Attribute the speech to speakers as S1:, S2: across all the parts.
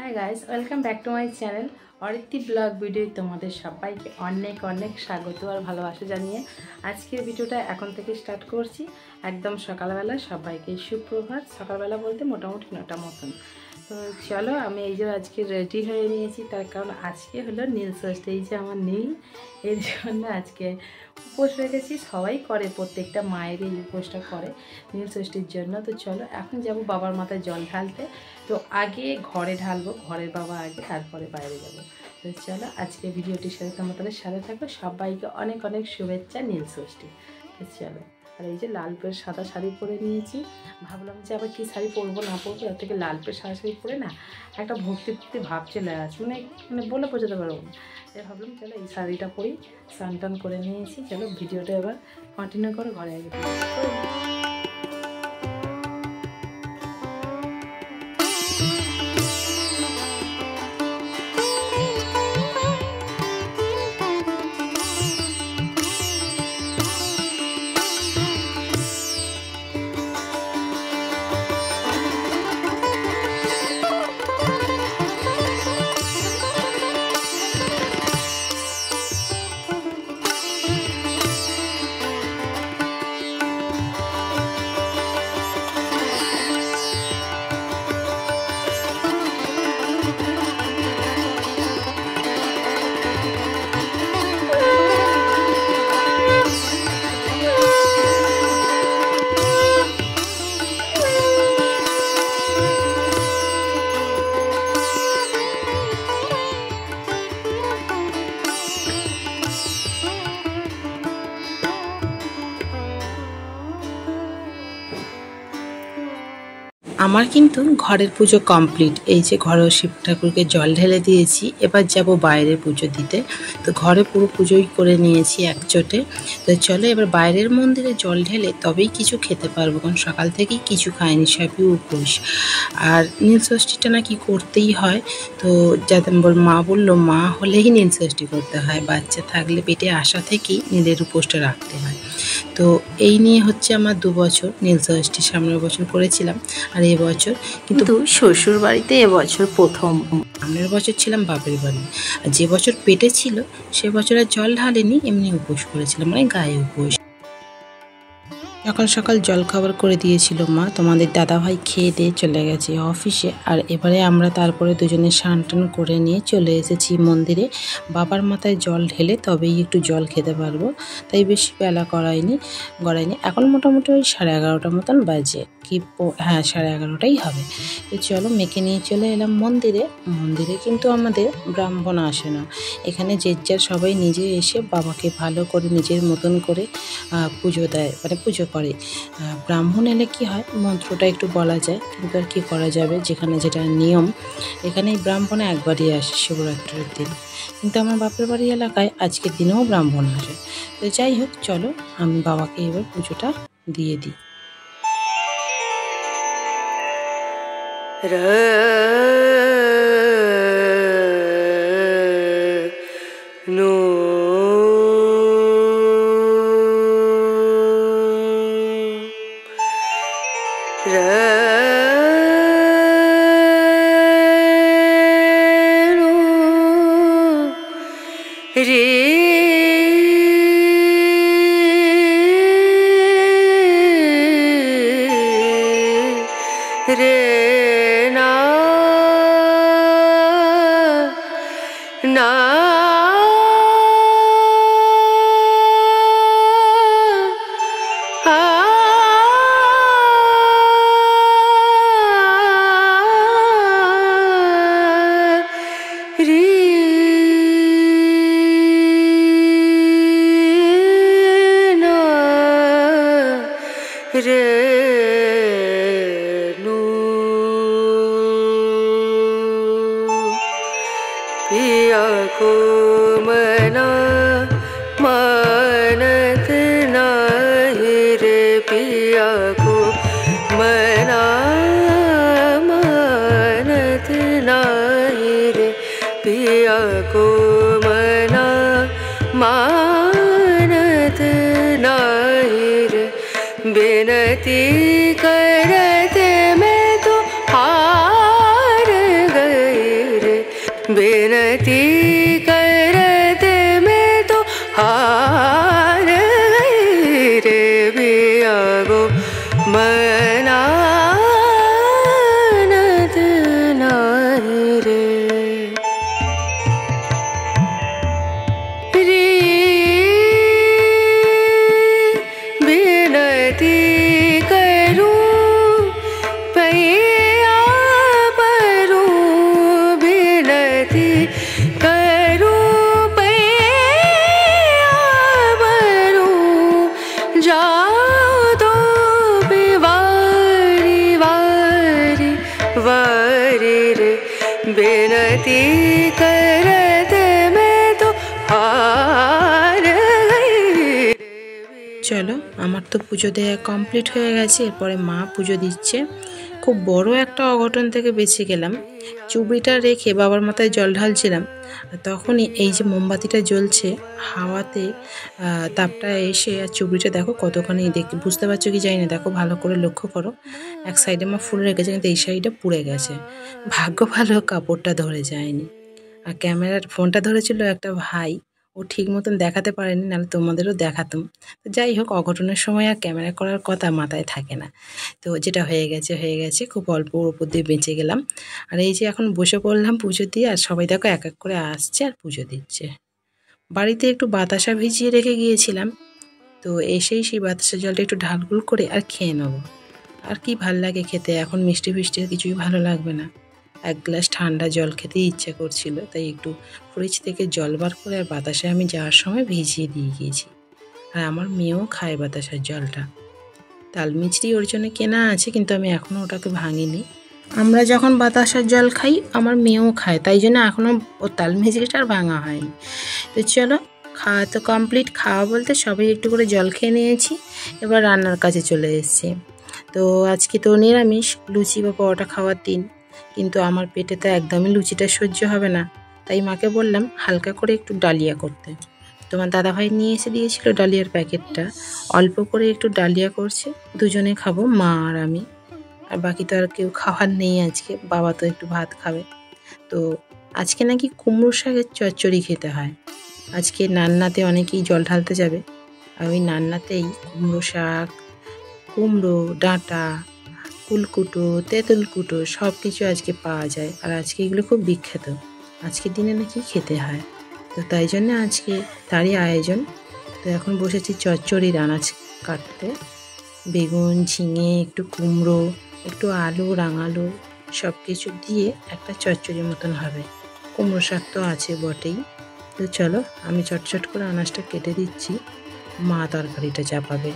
S1: Hi guys welcome back to my channel Aritri vlog video তোমাদের সবাইকে অনেক অনেক স্বাগত আর ভালোবাসা জানিয়ে আজকের ভিডিওটা এখন থেকে স্টার্ট করছি। একদম সকালবেলা সবাইকে সুপ্রভাত। সকালবেলা বলতে মোটামুটি 9টা মতন। তো চলো আমি এই যে আজকে রেডি হয়ে নিয়েছি, তার কারণ আজকে হলো নীল ষষ্ঠী। এই যে আমার নীল, এর জন্য আজকে উপোস রেখেছি। সবাই করে, প্রত্যেকটা মায়ের এই উপোসটা করে নীল ষষ্ঠীর জন্য। তো চলো এখন যাব বাবার মাথায় জল ঢালতে। তো আগে ঘরে ঢালবো, ঘরের বাবা আগে, তারপরে বাইরে যাব। তো চলো আজকে ভিডিওটির সাথে তোমাদের সাথে থাকো। সবাইকে অনেক অনেক শুভেচ্ছা নীল ষষ্ঠী। তো চলো। আর এই যে লাল পের সাদা শাড়ি পরে নিয়েছি। ভাবলাম যে আবার কী শাড়ি পরবো না পরবো, তার থেকে লাল পের সাদা শাড়ি পরে না একটা ভক্তি ভক্তি ভাব চলে আসে, মানে বলে বোঝাতে পারবো না। তাই ভাবলাম চলো এই শাড়িটা পরি। স্নান টান করে নিয়েছি। চলো ভিডিওটা এবার কন্টিনিউ করো। ঘরে আগে আমার কিন্তু ঘরের পুজো কমপ্লিট। এই যে ঘরেও শিব ঠাকুরকে জল ঢেলে দিয়েছি, এবার যাব বাইরে পুজো দিতে। তো ঘরে পুরো পুজোই করে নিয়েছি একচোটে। তো চলো এবার বাইরের মন্দিরে জল ঢেলে তবেই কিছু খেতে পারবো, কারণ সকাল থেকেই কিছু খাইনি, সবই উপোস। আর নীল ষষ্ঠীটা নাকি করতেই হয়। তো যাতে মা বললো মা হলেই নীল ষষ্ঠী করতে হয়, বাচ্চা থাকলে পেটে আসা থেকেই নীলের উপোসটা রাখতে হয়। তো এই নিয়ে হচ্ছে আমার 2 বছর নীল ষষ্ঠী। সামনের বছর করেছিলাম, আর এবছর কিন্তু শ্বশুর বাড়িতে এবছর প্রথম। সামনের বছর ছিলাম বাপের বাড়ি, আর যে বছর পেটে ছিল সে বছর আর জল ঢালেনি, এমনি উপোস করেছিলাম, মানে গায়ে উপোস। সকাল সকাল জলখাবার করে দিয়েছিল মা। তোমাদের দাদাভাই খেয়ে দিয়ে চলে গেছে অফিসে। আর এবারে আমরা তারপরে দুজনে স্নান টান করে নিয়ে চলে এসেছি মন্দিরে। বাবার মাথায় জল ঢেলে তবেই একটু জল খেতে পারবো, তাই বেশি বেলা গড়ায়নি। এখন মোটামুটি ওই 11:30 মতন বাজে, কি হ্যাঁ 11:30টাই হবে। তো চলো মেখে নিয়ে চলে এলাম মন্দিরে। মন্দিরে কিন্তু আমাদের ব্রাহ্মণ আসে না, এখানে যে যার সবাই নিজে এসে বাবাকে ভালো করে নিজের মতন করে পুজো দেয়, মানে পুজো করে। ব্রাহ্মণ এলে কি হয়, মন্ত্রটা একটু বলা যায়, কিন্তু আর কি করা যাবে, যেখানে যেটা নিয়ম। এখানে ব্রাহ্মণ একবারই আসে শিবরাত্রির দিন, কিন্তু আমার বাপের বাড়ি এলাকায় আজকের দিনেও ব্রাহ্মণ আসে। তো যাই হোক চলো আমি বাবাকে এবার পুজোটা দিয়ে দিই। पिया को मना मानत नाही रे, पिया को मना मानत नाही रे, पिया को मना मानत नाही रे। बिनती करते मैं तो हार गई
S2: बिनती करत में तो हार गई रे बिया गो मनानत नाई रे। बिनती करूं पैया परूं, बिनती करूं पैया परूं, जाओ तो बिवारी वारी वारी रे। बिनती करत में तो हार गई।
S1: চলো আমার তো পুজো দেওয়া কমপ্লিট হয়ে গেছে। এরপরে মা পুজো দিচ্ছে। খুব বড় একটা অঘটন থেকে বেঁচে গেলাম। চুবড়িটা রেখে বাবার মাথায় জল ঢালছিলাম, আর তখনই এই যে মোমবাতিটা জ্বলছে, হাওয়াতে তাপটা এসে আর চুবড়িটা দেখো কতখানি, দেখতে বুঝতে পারছো কি জানি না, দেখো ভালো করে লক্ষ্য করো। এক সাইডে মা ফুল রেখেছে, কিন্তু এই সাইডে পুড়ে গেছে। ভাগ্য ভালো কাপড়টা ধরে যায়নি। আর ক্যামেরার ফোনটা ধরেছিল একটা ভাই, ও ঠিক মতন দেখাতে পারেনি, নাহলে তোমাদেরও দেখাতাম। তো যাই হোক, অঘটনের সময় আর ক্যামেরা করার কথা মাথায় থাকে না। তো যেটা হয়ে গেছে হয়ে গেছে, খুব অল্প উপর দিয়ে বেঁচে গেলাম। আর এই যে এখন বসে পড়লাম পুজো দিয়ে, আর সবাই দেখো এক এক করে আসছে আর পুজো দিচ্ছে। বাড়িতে একটু বাতাসা ভিজিয়ে রেখে গিয়েছিলাম, তো এসেই সেই বাতাসা জলটা একটু ঢালগুল করে আর খেয়ে নেবো। আর কি ভাল লাগে খেতে, এখন মিষ্টি ফিষ্টি কিছুই ভালো লাগবে না। এক গ্লাস ঠান্ডা জল খেতে ইচ্ছে করছিল, তাই একটু ফ্রিজ থেকে জল বার করে আর বাতাসে আমি যাওয়ার সময় ভিজিয়ে দিয়ে গিয়েছি। আর আমার মেয়েও খায় বাতাসার জলটা। তাল মিছরি ওর জন্য কেনা আছে, কিন্তু আমি এখনও ওটাকে ভাঙিনি। আমরা যখন বাতাসার জল খাই আমার মেয়েও খায়, তাই জন্য এখনও ও তাল মিছরিটা আর ভাঙা হয়নি। তো চলো, খাওয়া তো কমপ্লিট। খাওয়া বলতে সবাই একটু করে জল খেয়ে নিয়েছি, এবার রান্নার কাছে চলে এসেছি। তো আজকে তো নিরামিষ, লুচি বা পরোটা খাওয়ার দিন, কিন্তু আমার পেটে তো একদমই লুচিটা সহ্য হবে না। তাই মাকে বললাম হালকা করে একটু ডালিয়া করতে। তোমার দাদাভাই নিয়ে এসে দিয়েছিল ডালিয়ার প্যাকেটটা, অল্প করে একটু ডালিয়া করছে, দুজনে খাবো, মা আর আমি। আর বাকি তো আর কেউ খাওয়ার নেই আজকে, বাবা তো একটু ভাত খাবে। তো আজকে নাকি কুমড়ো শাকের চচ্চড়ি খেতে হয়। আজকে নান্নাতে অনেকেই জল ঢালতে যাবে, আর ওই নান্নাতেই কুমড়ো শাক, কুমড়ো ডাঁটা, কুলকুটো, তেঁতুলকুটো সব কিছু আজকে পাওয়া যায়। আর আজকে এগুলো খুব বিখ্যাত, আজকের দিনে নাকি খেতে হয়। তো তাই জন্য আজকে তারই আয়োজন। তো এখন বসেছি চচ্চড়ির আনাজ কাটতে। বেগুন, ঝিঙে, একটু কুমড়ো, একটু আলু, রাঙালু সব কিছু দিয়ে একটা চচ্চড়ি মতন হবে। কুমড়ো শাক তো আছে বটেই। তো চলো, আমি চটচট করে আনাজটা কেটে দিচ্ছি, মা তরকারিটা চাপাবে।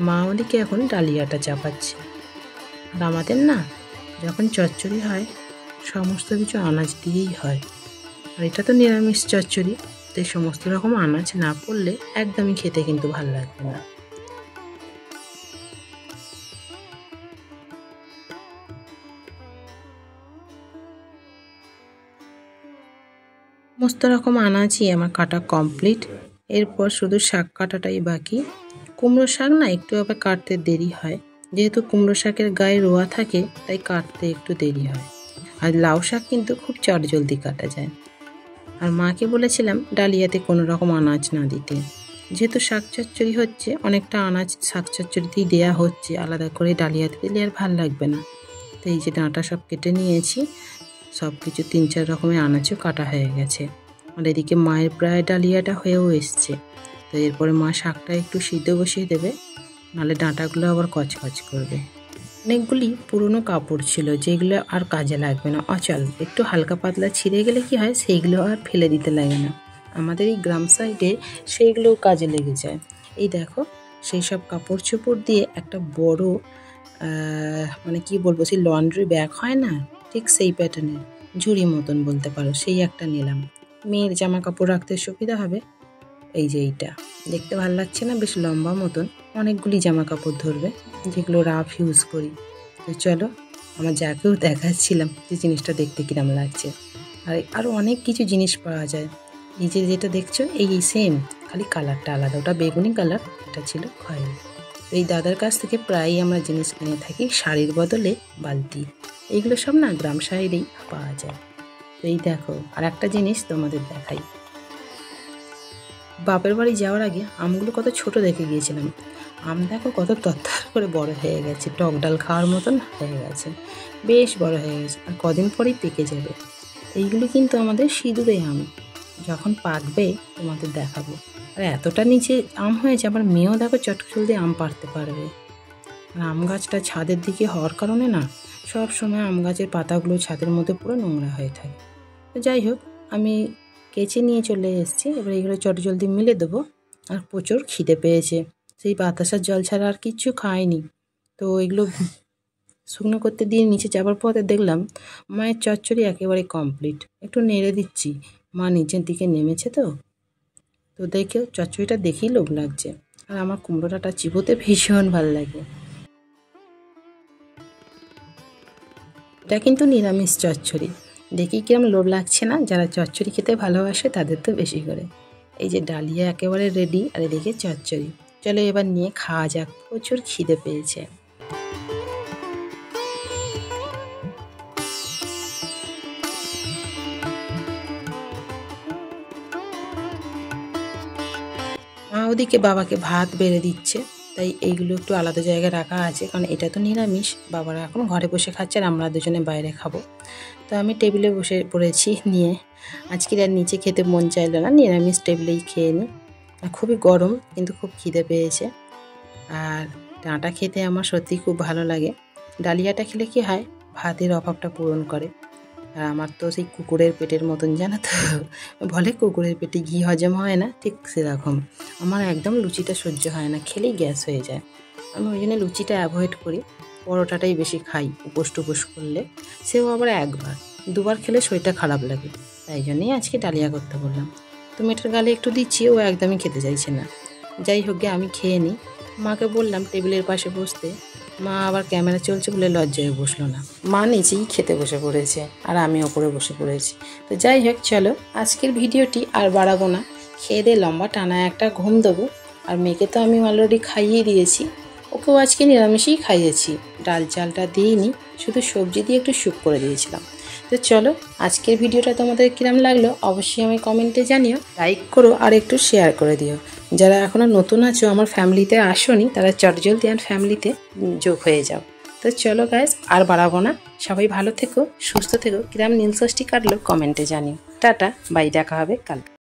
S1: মা ওদিকে এখন ডালিয়াটা চাপাচ্ছে। আর আমাদের না, যখন চচ্চড়ি হয় সমস্ত কিছু আনাজ দিয়েই হয়। আর এটা তো নিরামিষ চচ্চড়ি, তাই সমস্ত রকম আনাজ না পড়লে একদমই খেতে কিন্তু ভালো লাগবে না। সমস্ত রকম আনাজই আমার কাটা কমপ্লিট। এরপর শুধু শাক কাটাটাই বাকি। কুমড়ো শাক না একটু আবার কাটতে দেরি হয়, যেহেতু কুমড়ো শাকের গায়ে রোয়া থাকে, তাই কাটতে একটু দেরি হয়। আর লাউ শাক কিন্তু খুব চটজলদি কাটা যায়। আর মাকে বলেছিলাম ডালিয়াতে কোনো রকম আনাজ না দিতে, যেহেতু শাক চচ্চড়ি হচ্ছে, অনেকটা আনাজ শাক চচ্চড়িতেই দেওয়া হচ্ছে, আলাদা করে ডালিয়াতে দিলে আর ভাল লাগবে না। তো এই যে ডাঁটা সব কেটে নিয়েছি, সব কিছু 3-4 রকমের আনাজও কাটা হয়ে গেছে। আর এদিকে মায়ের প্রায় ডালিয়াটা হয়েও এসছে। তো এরপরে মা শাকটা একটু সিদ্ধ বসিয়ে দেবে, নাহলে ডাঁটাগুলো আবার কচকচ করবে। অনেকগুলি পুরনো কাপড় ছিল, যেগুলো আর কাজে লাগবে না, অচল, একটু হালকা পাতলা ছিঁড়ে গেলে কি হয়, সেইগুলো আর ফেলে দিতে লাগে না। আমাদের এই গ্রাম সাইডে সেইগুলোও কাজে লেগে যায়। এই দেখো, সেই সব কাপড় চোপড় দিয়ে একটা বড় মানে কি বলবো, সেই লন্ড্রি ব্যাগ হয় না, ঠিক সেই প্যাটার্নের, ঝুড়ি মতন বলতে পারো, সেই একটা নিলাম। মেয়ের জামা কাপড় রাখতে সুবিধা হবে। এই যে এইটা দেখতে ভালো লাগছে না, বেশ লম্বা মতন, অনেকগুলি জামা কাপড় ধরবে, যেগুলো রাফ ইউজ করি। তো চলো, আমার যাকেও দেখাচ্ছিলাম যে জিনিসটা দেখতে কিরম লাগছে। আর আরও অনেক কিছু জিনিস পাওয়া যায়। এই যে যেটা দেখছো, এই সেম, খালি কালারটা আলাদা, ওটা বেগুনি কালার, এটা ছিল খয়েরি। এই দাদার কাছ থেকে প্রায়ই আমরা জিনিস কিনে থাকি, শাড়ির বদলে বালতি। এইগুলো সব না গ্রাম সাইডেই পাওয়া যায়। তো এই দেখো আর একটা জিনিস তোমাদের দেখাই। বাপের বাড়ি যাওয়ার আগে আমগুলো কত ছোট দেখে গিয়েছিলাম, আম দেখো কত তত্তার করে বড় হয়ে গেছে, টক ডাল খাওয়ার মতন হয়ে গেছে, বেশ বড় হয়ে গেছে, আর কদিন পরেই পেকে যাবে। এইগুলো কিন্তু আমাদের সিঁদুরে আম, যখন পাকবে তোমাদের দেখাবো। আর এতটা নিচে আম হয়েছে, আমার মেয়েও দেখো চটচল দিয়ে আম পাড়তে পারবে। আর আম গাছটা ছাদের দিকে হওয়ার কারণে না সব সময় আম গাছের পাতাগুলো ছাদের মধ্যে পুরো নোংরা হয়ে থাকে। তো যাই হোক, আমি কেচে নিয়ে চলে এসেছি, এবার এগুলো চটজলদি মিলে দেবো। আর প্রচুর খিদে পেয়েছে, সেই বাতাসার জল ছাড়া আর কিচ্ছু খাইনি। তো এগুলো শুকনো করতে দিয়ে নিচে যাবার পথে দেখলাম মায়ের চচ্চড়ি একেবারে কমপ্লিট। একটু নেড়ে দিচ্ছি, মা নিচের দিকে নেমেছে তো দেখে চচ্চড়িটা দেখেই লোভ লাগছে। আর আমার কুমড়োটা চিবোতে ভীষণ ভালো লাগে। এটা কিন্তু নিরামিষ চচ্চড়ি, দেখি কিরম লোভ লাগছে না? যারা চচ্চড়ি খেতে ভালোবাসে তাদের তো বেশি করে। এই যে ডালিয়া একেবারে রেডি, আর এদিকে চচ্চড়ি। চলো এবার নিয়ে খাওয়া যাক, প্রচুর খিদে পেয়েছে। মা ওদিকে বাবাকে ভাত বেড়ে দিচ্ছে, তাই এইগুলো একটু আলাদা জায়গায় রাখা আছে, কারণ এটা তো নিরামিষ। বাবারা এখন ঘরে বসে খাচ্ছে আর আমরা দুজনে বাইরে খাবো। তো আমি টেবিলে বসে পড়েছি নিয়ে, আজকের আর নিচে খেতে মন চাইলো না, নিরামিষ টেবিলেই খেয়ে নিই। আর খুবই গরম, কিন্তু খুব খিদে পেয়েছে। আর ডাঁটা খেতে আমার সত্যিই খুব ভালো লাগে। ডালিয়াটা খেলে কি হয়, ভাতের অভাবটা পূরণ করে। আর আমার তো সেই কুকুরের পেটের মতন, জানো তো, বলে কুকুরের পেটে ঘি হজম হয় না, ঠিক সেরকম আমার একদম লুচিটা সহ্য হয় না, খেলেই গ্যাস হয়ে যায়। আমি ওই জন্য লুচিটা অ্যাভয়েড করি, পরোটাটাই বেশি খাই উপোস টুপোস করলে, সেও আবার একবার দুবার খেলে শরীরটা খারাপ লাগে। তাই জন্যই আজকে ডালিয়া করতে বললাম। তো মেয়েটার গালে একটু দিচ্ছি, ও একদমই খেতে চাইছে না। যাই হোক গে, আমি খেয়ে নিই। মাকে বললাম টেবিলের পাশে বসতে, মা আবার ক্যামেরা চলছে বলে লজ্জায় বসলো না, মা নিচেই খেতে বসে পড়েছে আর আমি ওপরে বসে পড়েছি। তো যাই হোক, চলো আজকের ভিডিওটি আর বাড়াবো না, খেয়ে দিয়ে লম্বা টানা একটা ঘুম দেবো। আর মেয়েকে তো আমি অলরেডি খাইয়ে দিয়েছি, ওকেও আজকে নিরামিষই খাইয়েছি, ডাল চালটা দিইনি, শুধু সবজি দিয়ে একটু স্যুপ করে দিয়েছিলাম। তো চলো আজকের ভিডিওটা তোমাদের কিরম লাগলো অবশ্যই আমি কমেন্টে জানিও, লাইক করো আর একটু শেয়ার করে দিও। যারা এখনও নতুন আছো, আমার ফ্যামিলিতে আসোনি, তারা চটজলদি আর ফ্যামিলিতে যোগ হয়ে যাও। তো চলো গাইস, আর বাড়াবো না, সবাই ভালো থেকো, সুস্থ থেকো। কিরম নীলষষ্ঠী কাটলো কমেন্টে জানিও। টাটা, বাই, দেখা হবে কাল।